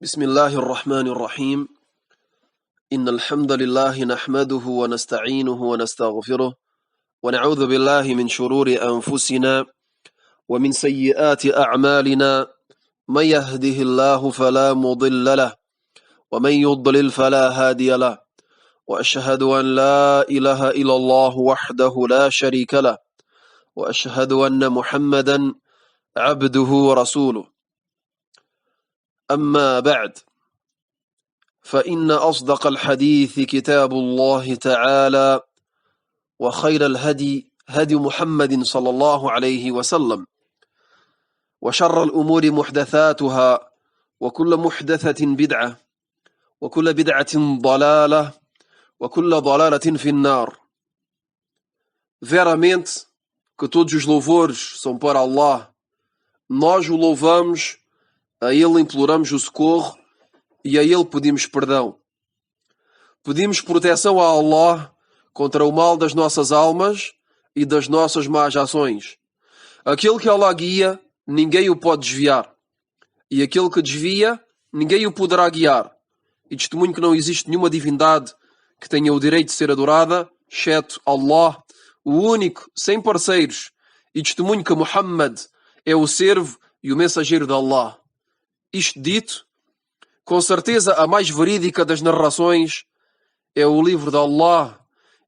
بسم الله الرحمن الرحيم إن الحمد لله نحمده ونستعينه ونستغفره ونعوذ بالله من شرور أنفسنا ومن سيئات أعمالنا من يهده الله فلا مضل له ومن يضلل فلا هادي له وأشهد أن لا إله إلا الله وحده لا شريك له وأشهد أن محمدا عبده ورسوله أما بعد فإن أصدق الحديث كتاب الله تعالى وخير الهدي هدي محمد صلى الله عليه وسلم وشر الأمور محدثاتها وكل محدثة بدعة وكل بدعة ضلالة وكل ضلالة في النار. Veramente que todos os louvores são para Allah. Nós o louvamos, a Ele imploramos o socorro e a Ele pedimos perdão. Pedimos proteção a Allah contra o mal das nossas almas e das nossas más ações. Aquele que Allah guia, ninguém o pode desviar. E aquele que desvia, ninguém o poderá guiar. E testemunho que não existe nenhuma divindade que tenha o direito de ser adorada, exceto Allah, o único, sem parceiros. E testemunho que Muhammad é o servo e o mensageiro de Allah. Isto dito, com certeza a mais verídica das narrações é o livro de Allah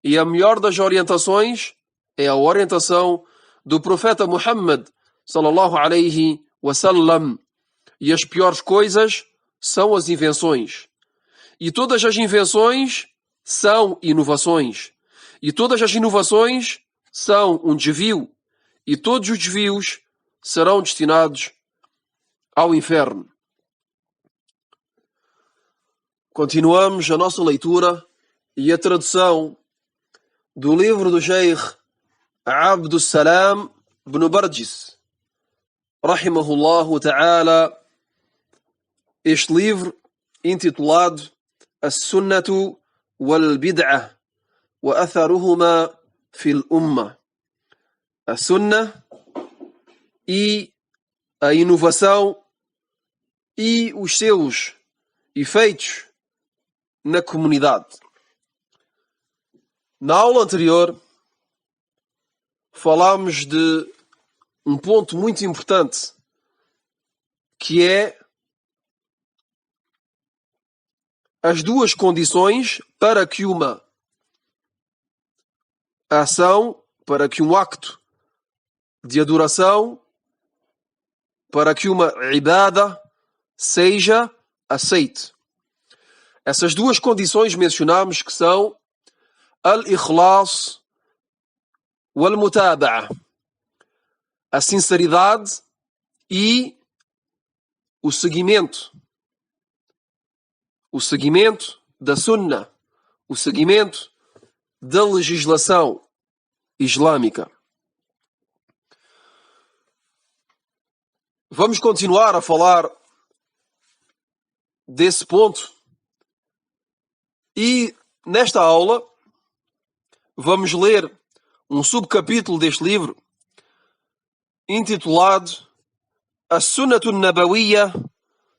e a melhor das orientações é a orientação do profeta Muhammad sallallahu alaihi wasallam. E as piores coisas são as invenções. E todas as invenções são inovações. E todas as inovações são um desvio. E todos os desvios serão destinados ao inferno. Continuamos a nossa leitura e a tradução do livro do Sheikh Abdus Salam ibn Barjis, rahimahullahu ta'ala, este livro intitulado As-Sunnatu wal-Bid'ah wa Atharuhuma fil Ummah. A Sunnah e a inovação e os seus efeitos na comunidade. Na aula anterior falámos de um ponto muito importante, que é as duas condições para que uma ação, para que um acto de adoração, para que uma ibada seja aceite. Essas duas condições mencionamos que são al-ikhlas wal-mutaba'a, a sinceridade e o seguimento da sunnah, o seguimento da legislação islâmica. Vamos continuar a falar desse ponto e nesta aula vamos ler um subcapítulo deste livro intitulado As-Sunnatu an-Nabawiyya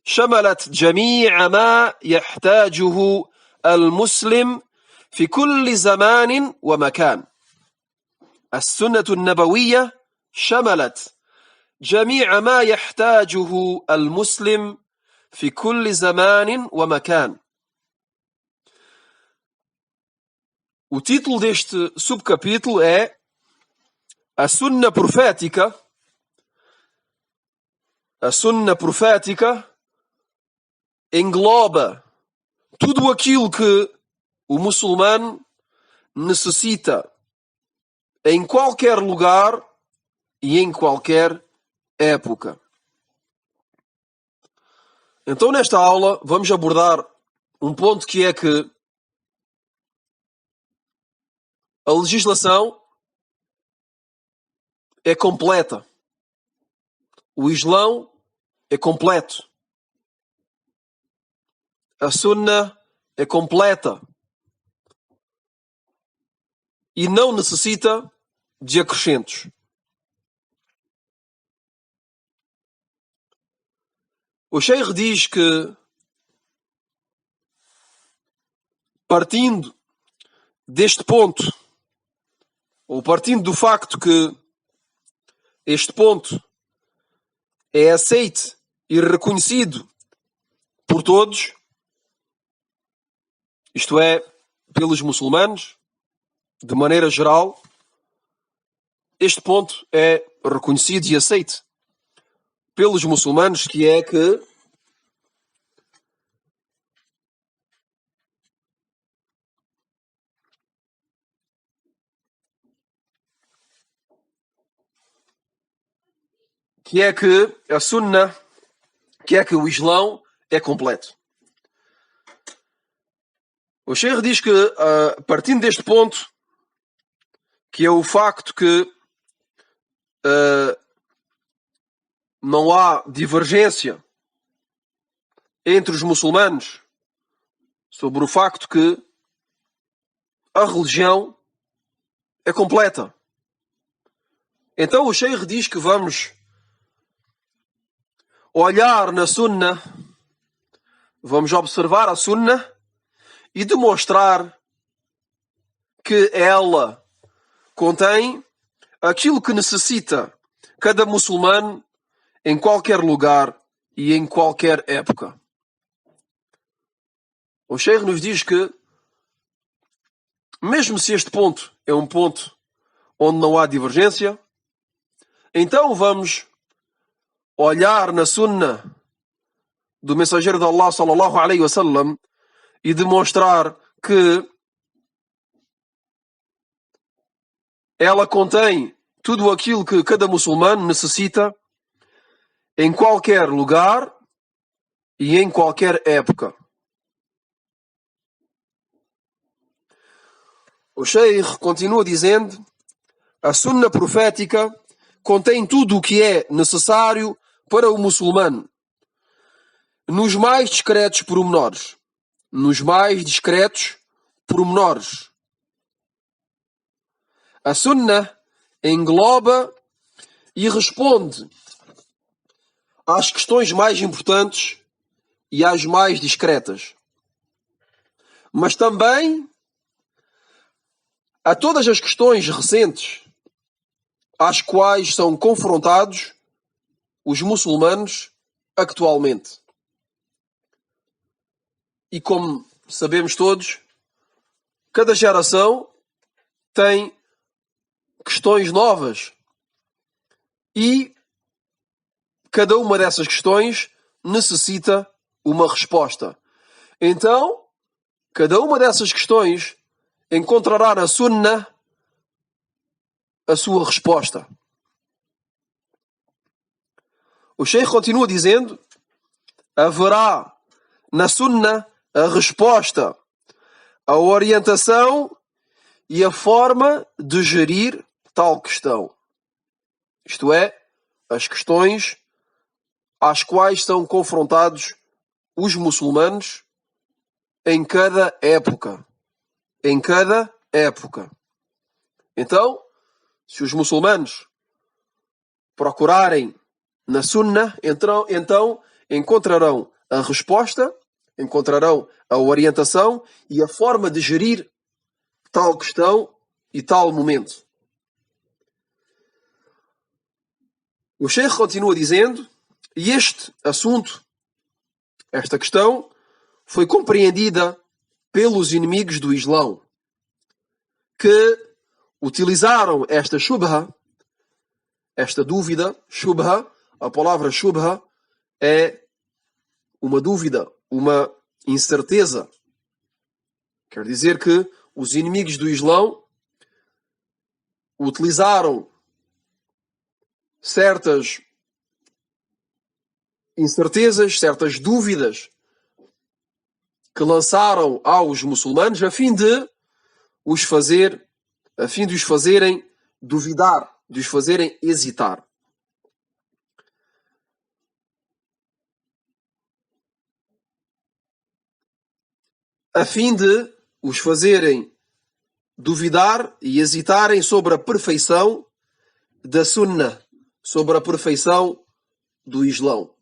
شملت جميع ما يحتاجه المسلم في كل زمان ومكان. السنة النبوية شملت جميع ما يحتاجه المسلم في كل زمان ومكان. O título deste subcapítulo é A Sunna Profética. A Sunna Profética engloba tudo aquilo que o muçulmano necessita em qualquer lugar e em qualquer época. Então, nesta aula, vamos abordar um ponto que é que a legislação é completa. O Islão é completo. A Sunnah é completa. E não necessita de acrescentos. O Sheikh diz que partindo deste ponto, ou partindo do facto que este ponto é aceite e reconhecido por todos, isto é, pelos muçulmanos, de maneira geral, este ponto é reconhecido e aceite pelos muçulmanos, que é que a Sunna, que é que o Islão é completo. O Sheikh diz que, partindo deste ponto, que é o facto que não há divergência entre os muçulmanos sobre o facto que a religião é completa. Então o Sheikh diz que vamos olhar na Sunna, vamos observar a Sunna e demonstrar que ela contém aquilo que necessita cada muçulmano em qualquer lugar e em qualquer época. O Sheikh nos diz que, mesmo se este ponto é um ponto onde não há divergência, então vamos olhar na Sunna do mensageiro de Allah sallallahu alaihi wasallam e demonstrar que ela contém tudo aquilo que cada muçulmano necessita em qualquer lugar e em qualquer época. O Sheikh continua dizendo: a Sunna profética contém tudo o que é necessário para o muçulmano, nos mais discretos pormenores. Nos mais discretos pormenores. A Sunna engloba e responde às questões mais importantes e às mais discretas, mas também a todas as questões recentes às quais são confrontados os muçulmanos atualmente. E como sabemos todos, cada geração tem questões novas e cada uma dessas questões necessita uma resposta. Então, cada uma dessas questões encontrará na Sunna a sua resposta. O Sheikh continua dizendo: haverá na Sunna a resposta, a orientação e a forma de gerir tal questão. Isto é, as questões às quais são confrontados os muçulmanos em cada época. Em cada época. Então, se os muçulmanos procurarem na Sunna, então encontrarão a resposta, encontrarão a orientação e a forma de gerir tal questão e tal momento. O Sheikh continua dizendo: e este assunto, esta questão, foi compreendida pelos inimigos do Islão, que utilizaram esta shubha, esta dúvida, shubha, a palavra shubha é uma dúvida, uma incerteza. Quer dizer que os inimigos do Islão utilizaram certas incertezas, certas dúvidas que lançaram aos muçulmanos a fim de os fazerem duvidar, de os fazerem hesitar. A fim de os fazerem duvidar e hesitarem sobre a perfeição da Sunna, sobre a perfeição do Islão.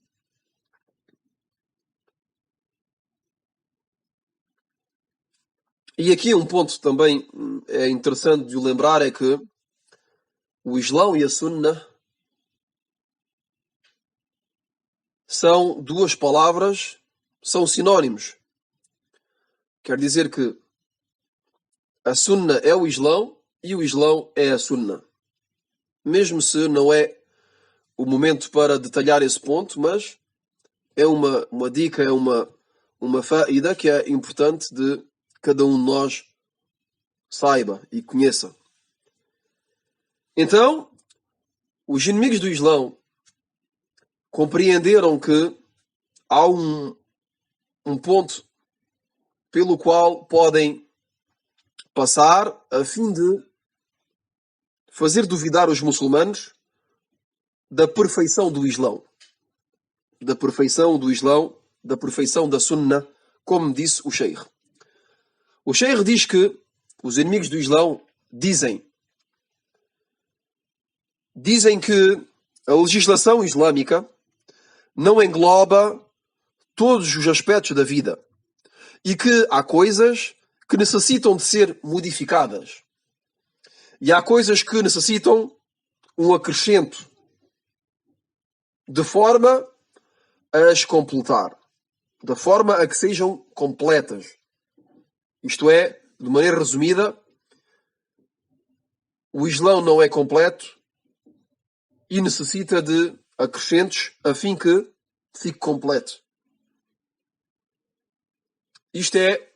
E aqui um ponto também é interessante de o lembrar, é que o Islão e a Sunna são duas palavras, são sinónimos. Quer dizer que a Sunna é o Islão e o Islão é a Sunna. Mesmo se não é o momento para detalhar esse ponto, mas é uma dica, é uma faída que é importante de cada um de nós saiba e conheça. Então, os inimigos do Islão compreenderam que há um ponto pelo qual podem passar a fim de fazer duvidar os muçulmanos da perfeição do Islão. Da perfeição do Islão, da perfeição da Sunna, como disse o Sheikh. O Sheikh diz que os inimigos do Islão dizem que a legislação islâmica não engloba todos os aspectos da vida e que há coisas que necessitam de ser modificadas e há coisas que necessitam um acrescento de forma a as completar, de forma a que sejam completas. Isto é, de maneira resumida, o Islão não é completo e necessita de acrescentos a fim que fique completo. Isto é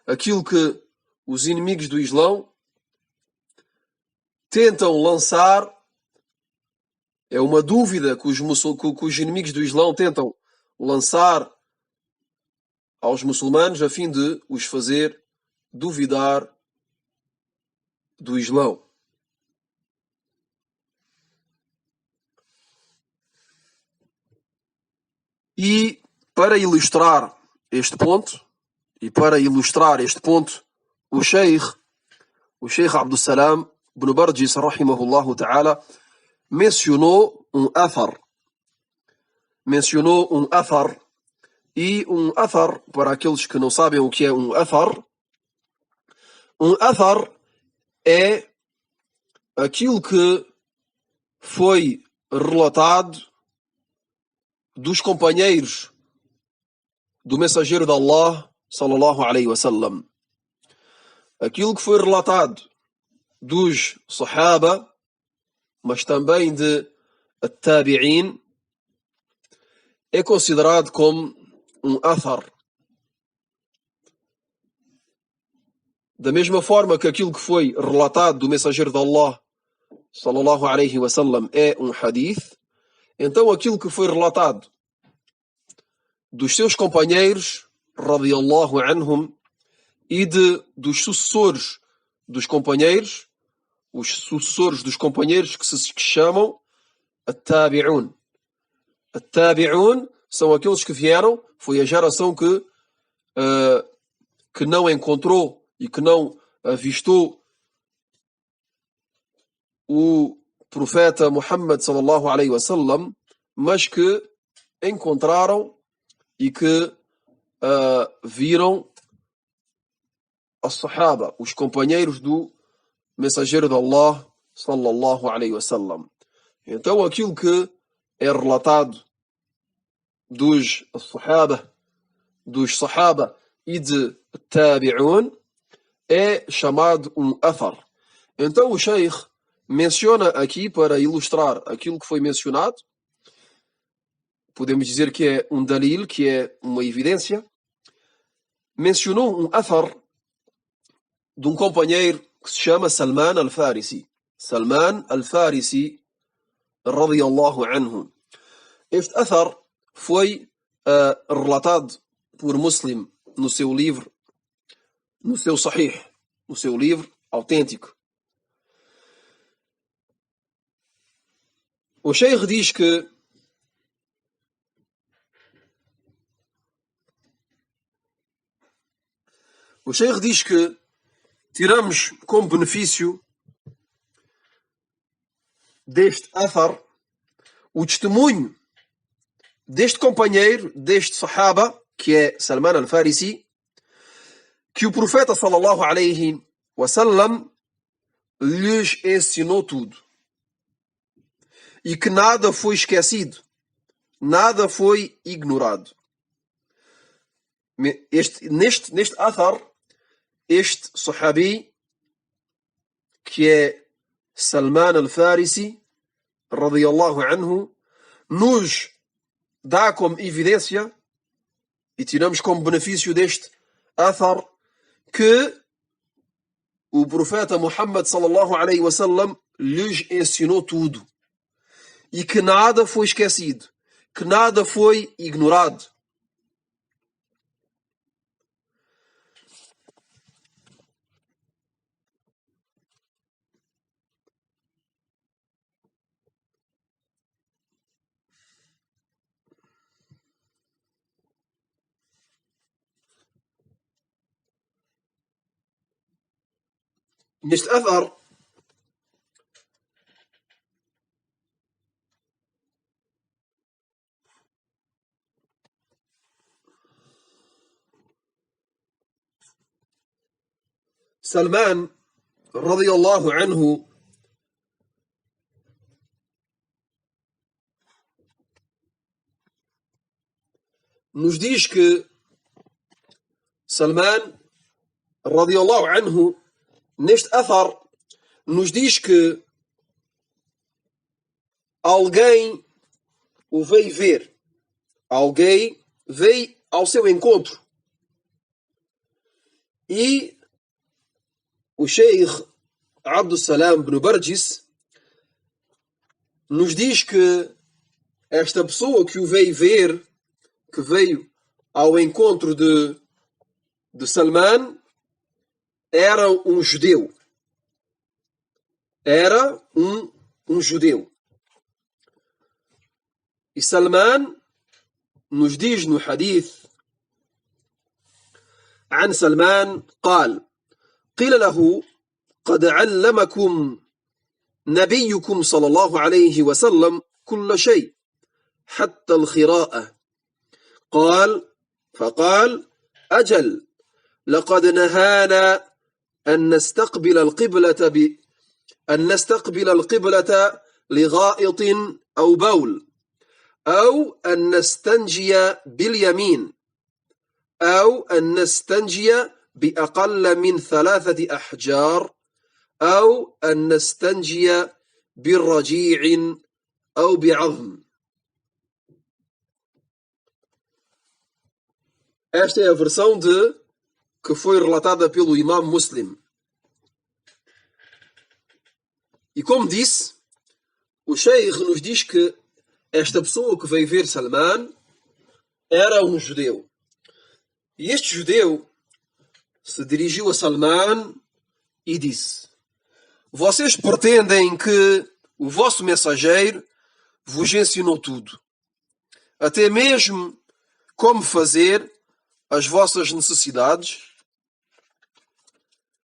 aquilo que os inimigos do Islão tentam lançar, é uma dúvida que os inimigos do Islão tentam lançar aos muçulmanos a fim de os fazer duvidar do Islão. E para ilustrar este ponto, o Sheikh Abdul Salam ibn Barjis, rahimahullah ta'ala, mencionou um athar. E um athar, para aqueles que não sabem o que é um athar é aquilo que foi relatado dos companheiros do mensageiro de Allah, sallallahu alaihi wasallam. Aquilo que foi relatado dos Sahaba, mas também de Tabi'in, é considerado como um athar. Da mesma forma que aquilo que foi relatado do mensageiro de Allah, sallallahu alaihi wasallam, é um hadith, então aquilo que foi relatado dos seus companheiros, radiyallahu anhum, e dos sucessores dos companheiros, os sucessores dos companheiros que se chamam at-tabi'un. At-tabi'un são aqueles que vieram, foi a geração que não encontrou e que não avistou o profeta Muhammad sallallahu alaihi wasallam, mas que encontraram e que viram as Sahaba, os companheiros do mensageiro de Allah sallallahu alaihi wasallam. Então aquilo que é relatado dos Sahaba e de Tabi'un é chamado um athar. Então o Sheikh menciona aqui, para ilustrar aquilo que foi mencionado, podemos dizer que é um dalil, que é uma evidência, mencionou um athar de um companheiro que se chama Salman al-Farisi. Salman al-Farisi, radiyallahu anhu. Este athar foi relatado por Muslim no seu livro, no seu Sahih, no seu livro autêntico. O Sheikh diz que tiramos como benefício deste athar o testemunho deste companheiro, deste Sahaba, que é Salman al-Farisi, que o profeta sallallahu alaihi wasallam lhes ensinou tudo e que nada foi esquecido, nada foi ignorado. Neste athar, este sahabi, que é Salman al-Farisi, radiyallahu anhu, nos dá como evidência e tiramos como benefício deste athar que o profeta Muhammad sallallahu alaihi wasallam lhes ensinou tudo e que nada foi esquecido, que nada foi ignorado. Neste athar, Salman, radiyallahu anhu, nos diz que Salman, radiyallahu anhu, neste athar, nos diz que alguém o veio ver, alguém veio ao seu encontro. E o Sheikh Abdul Salam ibn Barjis nos diz que esta pessoa que o veio ver, que veio ao encontro de Salman, era um judeu. Era um judeu. E Salman nos diz no hadith عن سلمان قال قيل له قد علمكم نبيكم صلى الله عليه وسلم كل شيء حتى الخراءة فقال أجل لقد نهانا أن نستقبل القبلة لغائط أو بول أو أن نستنجي باليمين أو أن نستنجي بأقل من 3 أحجار أو أن نستنجي برجيع أو بعظم. Esta é a versão que foi relatada pelo Imam Muslim. E como disse, o Sheikh nos diz que esta pessoa que veio ver Salman era um judeu. E este judeu se dirigiu a Salman e disse: vocês pretendem que o vosso mensageiro vos ensinou tudo, até mesmo como fazer as vossas necessidades?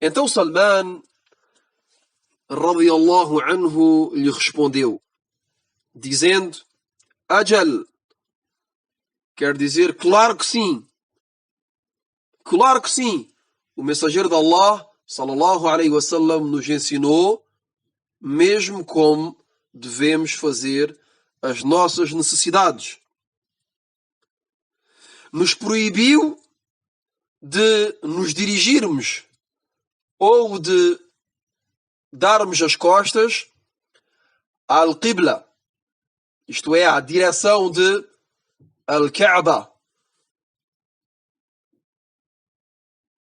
Então Salman, radiyallahu anhu, lhe respondeu, dizendo: Ajal, quer dizer, claro que sim. Claro que sim. O mensageiro de Allah, sallallahu alaihi wasallam, nos ensinou mesmo como devemos fazer as nossas necessidades. Nos proibiu de nos dirigirmos ou de darmos as costas al-Qibla, isto é, à direção de Al-Kaaba.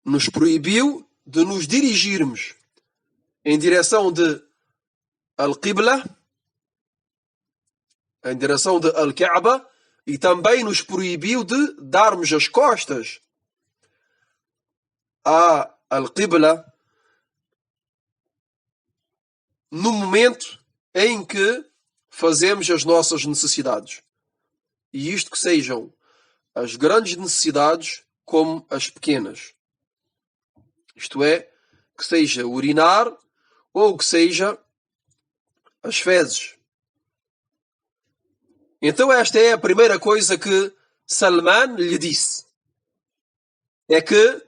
Nos proibiu de nos dirigirmos em direção de Al-Qibla, em direção de Al-Kaaba, e também nos proibiu de darmos as costas a Al-Qibla no momento em que fazemos as nossas necessidades. E isto que sejam as grandes necessidades como as pequenas. Isto é, que seja urinar ou que seja as fezes. Então esta é a primeira coisa que Salman lhe disse. É que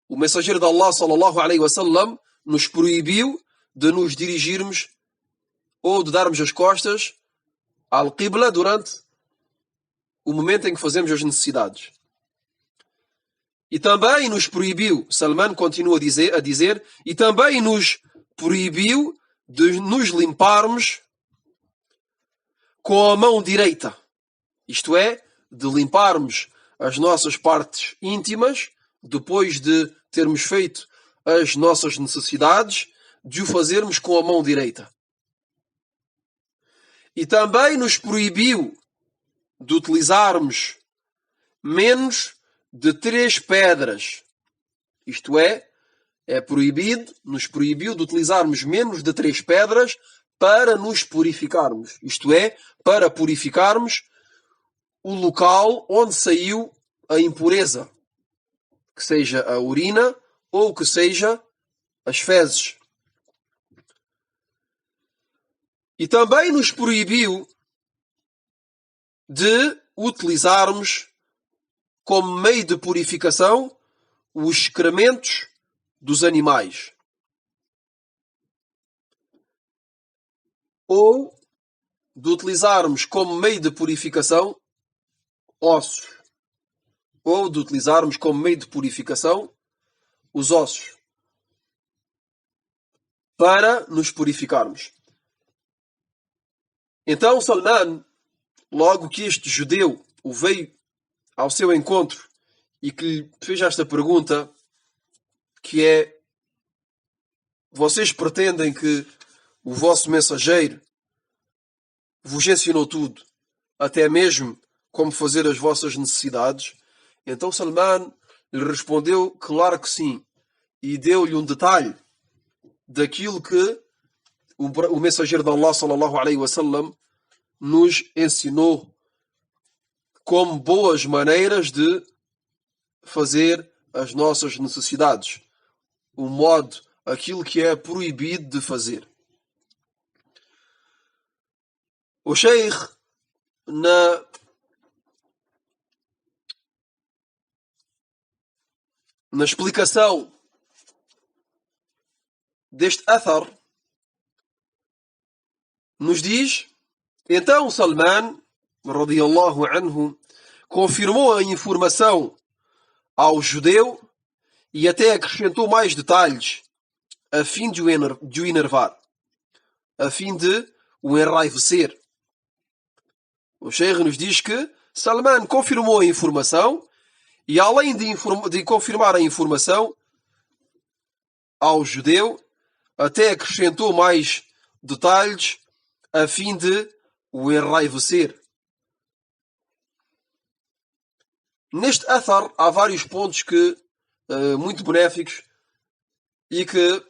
o mensageiro de Allah, sallallahu alaihi wasallam, nos proibiu de nos dirigirmos ou de darmos as costas ao Qibla durante o momento em que fazemos as necessidades. E também nos proibiu, Salman continua a dizer, e também nos proibiu de nos limparmos com a mão direita. Isto é, de limparmos as nossas partes íntimas, depois de termos feito as nossas necessidades, de o fazermos com a mão direita. E também nos proibiu de utilizarmos menos de 3 pedras. Isto é nos proibiu de utilizarmos menos de 3 pedras para nos purificarmos. Isto é, para purificarmos o local onde saiu a impureza, que seja a urina ou que seja as fezes. E também nos proibiu de utilizarmos como meio de purificação os excrementos dos animais. Ou de utilizarmos como meio de purificação ossos. Ou de utilizarmos como meio de purificação os ossos. Para nos purificarmos. Então Salman, logo que este judeu o veio ao seu encontro e que lhe fez esta pergunta, que é: vocês pretendem que o vosso mensageiro vos ensinou tudo, até mesmo como fazer as vossas necessidades? Então Salman lhe respondeu, claro que sim, e deu-lhe um detalhe daquilo que o mensageiro de Allah, sallallahu alaihi wasallam, nos ensinou como boas maneiras de fazer as nossas necessidades. O modo, aquilo que é proibido de fazer. O Sheikh, na explicação deste athar, nos diz: então Salman, radiyallahu anhu, confirmou a informação ao judeu e até acrescentou mais detalhes a fim de o enervar, a fim de o enraivecer. O Sheikh nos diz que Salman confirmou a informação e, além de confirmar a informação ao judeu, até acrescentou mais detalhes a fim de o enraivecer. Neste athar há vários pontos muito benéficos e que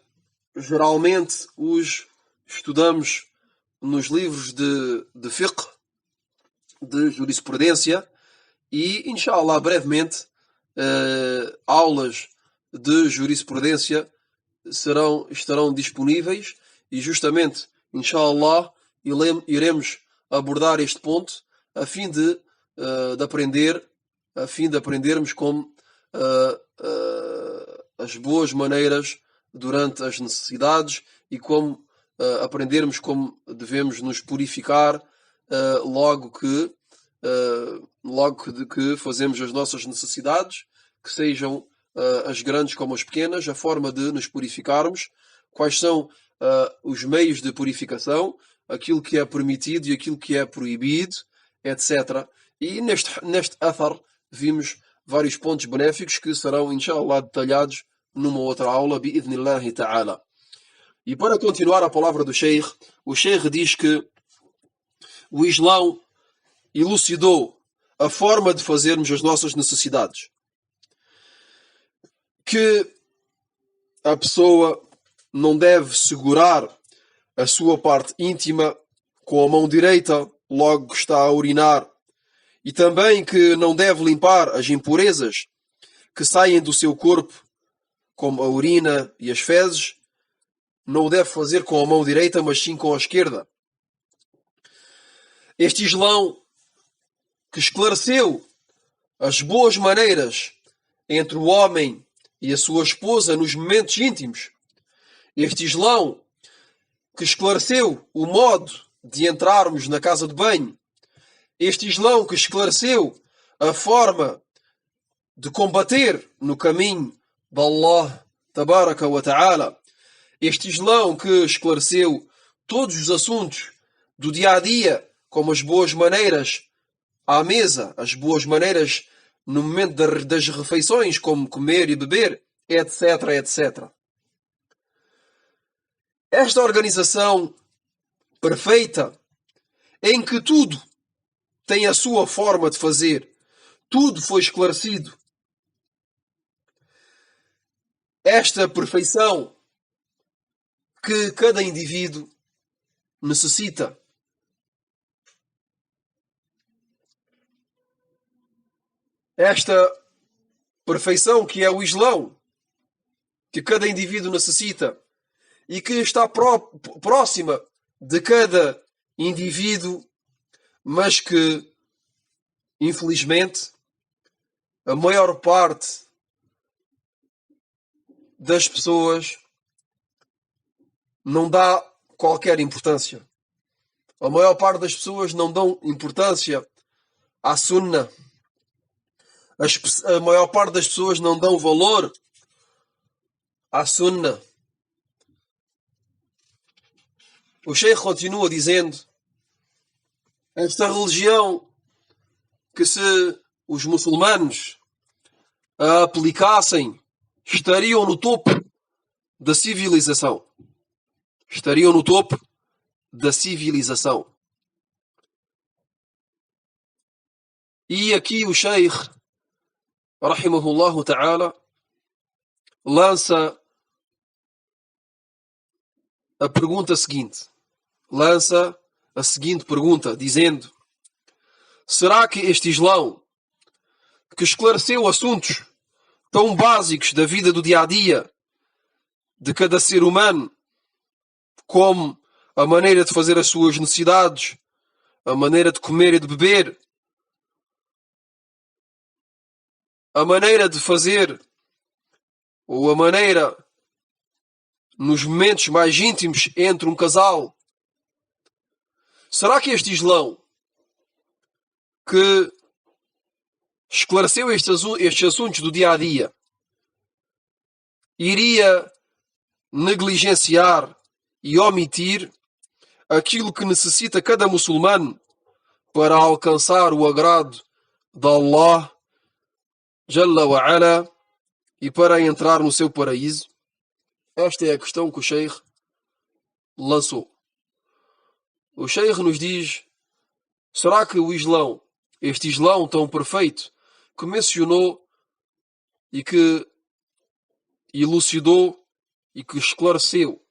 geralmente os estudamos nos livros de fiqh, de jurisprudência, e, inshallah, brevemente, aulas de jurisprudência estarão disponíveis e, justamente, inshallah, iremos abordar este ponto a fim de aprendermos como as boas maneiras durante as necessidades e como aprendermos como devemos nos purificar logo que fazemos as nossas necessidades, que sejam as grandes como as pequenas, a forma de nos purificarmos, quais são os meios de purificação, aquilo que é permitido e aquilo que é proibido, etc. E neste athar vimos vários pontos benéficos que serão, inshallah, detalhados numa outra aula, bi'idhnillahi ta'ala. E para continuar a palavra do Sheikh, o Sheikh diz que o Islão elucidou a forma de fazermos as nossas necessidades. Que a pessoa não deve segurar a sua parte íntima com a mão direita logo que está a urinar. E também que não deve limpar as impurezas que saem do seu corpo, como a urina e as fezes, não o deve fazer com a mão direita, mas sim com a esquerda. Este Islão que esclareceu as boas maneiras entre o homem e a sua esposa nos momentos íntimos. Este Islão que esclareceu o modo de entrarmos na casa de banho. Este Islão que esclareceu a forma de combater no caminho de Allah Tabaraka wa Ta'ala. Este Islão que esclareceu todos os assuntos do dia a dia, como as boas maneiras à mesa, as boas maneiras no momento das refeições, como comer e beber, etc, etc. Esta organização perfeita, em que tudo tem a sua forma de fazer, tudo foi esclarecido. Esta perfeição que cada indivíduo necessita. Esta perfeição que é o Islão, que cada indivíduo necessita e que está próxima de cada indivíduo, mas que, infelizmente, a maior parte das pessoas não dá qualquer importância. A maior parte das pessoas não dão importância à Sunnah. A maior parte das pessoas não dão valor à Sunnah. O Sheikh continua dizendo: esta religião que, se os muçulmanos a aplicassem, estariam no topo da civilização. Estariam no topo da civilização. E aqui o Sheikh, rahimahullah ta'ala, lança a pergunta seguinte. Lança a seguinte pergunta, dizendo: será que este Islão, que esclareceu assuntos tão básicos da vida do dia-a-dia de cada ser humano, como a maneira de fazer as suas necessidades, a maneira de comer e de beber, a maneira de fazer, ou a maneira nos momentos mais íntimos entre um casal, será que este Islão que esclareceu estes assuntos do dia-a-dia iria negligenciar e omitir aquilo que necessita cada muçulmano para alcançar o agrado de Allah Jalla wa Ala e para entrar no seu paraíso? Esta é a questão que o Sheikh lançou. O Sheikh nos diz: será que o Islão, este Islão tão perfeito, que mencionou e que elucidou e que esclareceu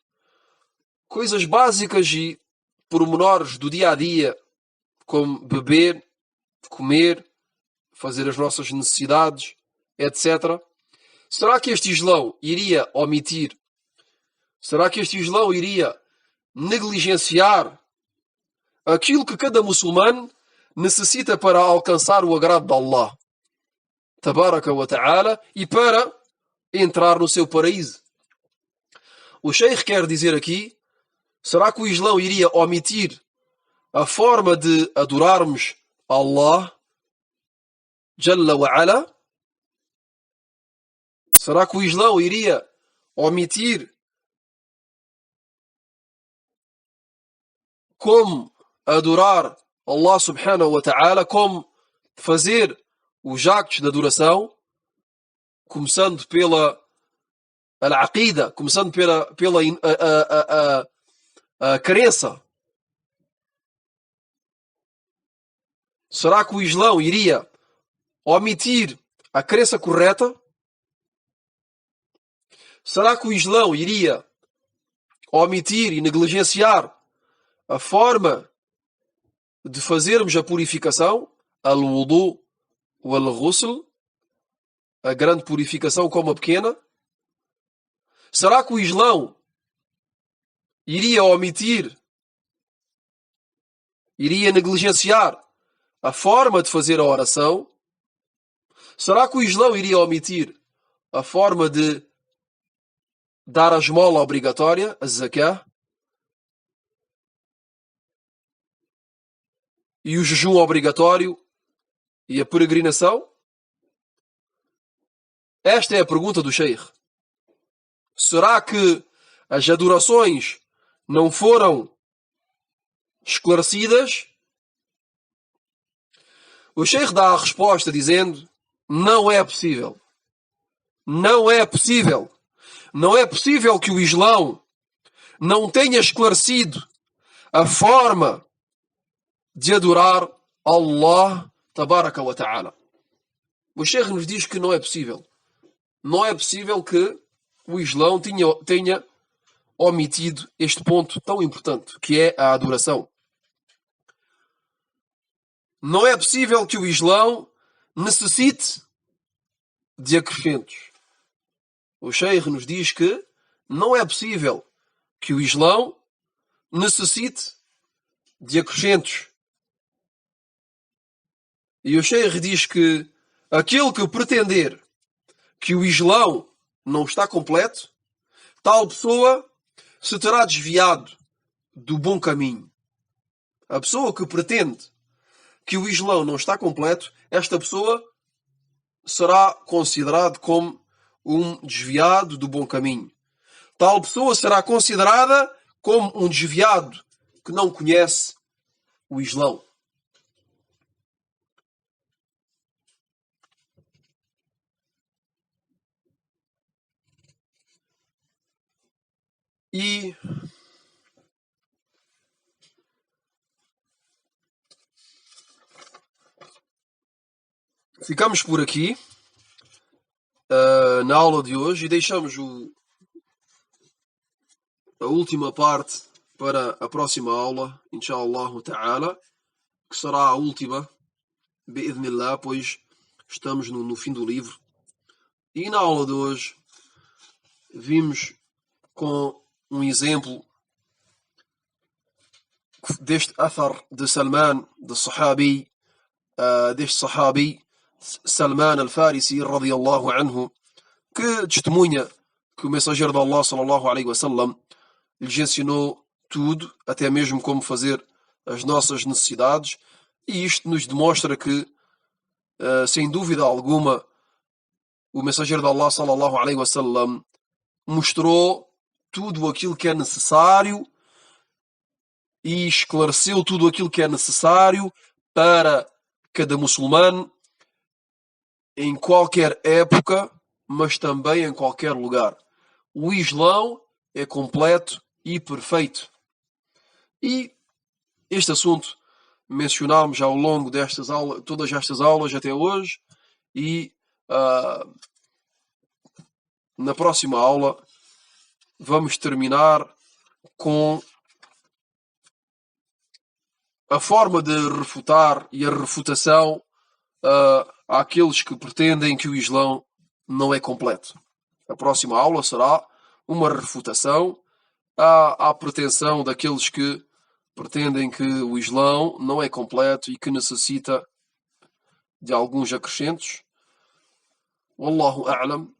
coisas básicas e pormenores do dia-a-dia, como beber, comer, fazer as nossas necessidades, etc. Será que este Islão iria omitir? Será que este Islão iria negligenciar aquilo que cada muçulmano necessita para alcançar o agrado de Allah Tabaraka wa Ta'ala e para entrar no seu paraíso? O Sheikh quer dizer aqui: será que o Islão iria omitir a forma de adorarmos Allah Jalla wa Ala? Será que o Islão iria omitir como adorar Allah Subhanahu wa Ta'ala, como fazer os actos de adoração, começando pela al-aqida, começando pela a crença? Será que o Islão iria omitir a crença correta? Será que o Islão iria omitir e negligenciar a forma de fazermos a purificação, al-wudu wal-ghusl, a grande purificação como a pequena? Será que o Islão iria omitir, iria negligenciar a forma de fazer a oração? Será que o Islão iria omitir a forma de dar a esmola obrigatória, a zakah, e o jejum obrigatório e a peregrinação? Esta é a pergunta do Sheikh. Será que as adorações não foram esclarecidas? O Sheikh dá a resposta dizendo: não é possível. Não é possível. Não é possível que o Islão não tenha esclarecido a forma de adorar Allah tabaraka wa ta'ala. O Sheikh nos diz que não é possível. Não é possível que o Islão tenha omitido este ponto tão importante, que é a adoração. Não é possível que o Islão necessite de acrescentos. O Sheikh nos diz que não é possível que o Islão necessite de acrescentos. E o Sheikh diz que aquele que pretender que o Islão não está completo, tal pessoa se terá desviado do bom caminho. A pessoa que pretende que o Islão não está completo, esta pessoa será considerado como um desviado do bom caminho. Tal pessoa será considerada como um desviado que não conhece o Islão. E ficamos por aqui na aula de hoje e deixamos a última parte para a próxima aula, inshallah ta'ala, que será a última, bi'idhnillah, pois estamos no fim do livro. E na aula de hoje vimos com um exemplo deste athar de Salman, deste sahabi Salman al-Farisi radiyallahu anhu, que testemunha que o mensageiro de Allah sallallahu alaihi wasallam lhes ensinou tudo, até mesmo como fazer as nossas necessidades, e isto nos demonstra que, sem dúvida alguma, o mensageiro de Allah sallallahu alaihi wasallam mostrou tudo aquilo que é necessário e esclareceu tudo aquilo que é necessário para cada muçulmano em qualquer época, mas também em qualquer lugar. O Islão é completo e perfeito. E este assunto mencionámos ao longo destas aulas, todas estas aulas até hoje, e na próxima aula vamos terminar com a forma de refutar e a refutação àqueles que pretendem que o Islão não é completo. A próxima aula será uma refutação à pretensão daqueles que pretendem que o Islão não é completo e que necessita de alguns acrescentos. Wallahu a'lam.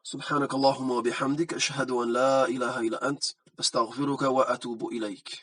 سبحانك اللهم وبحمدك أشهد أن لا إله إلا أنت أستغفرك وأتوب إليك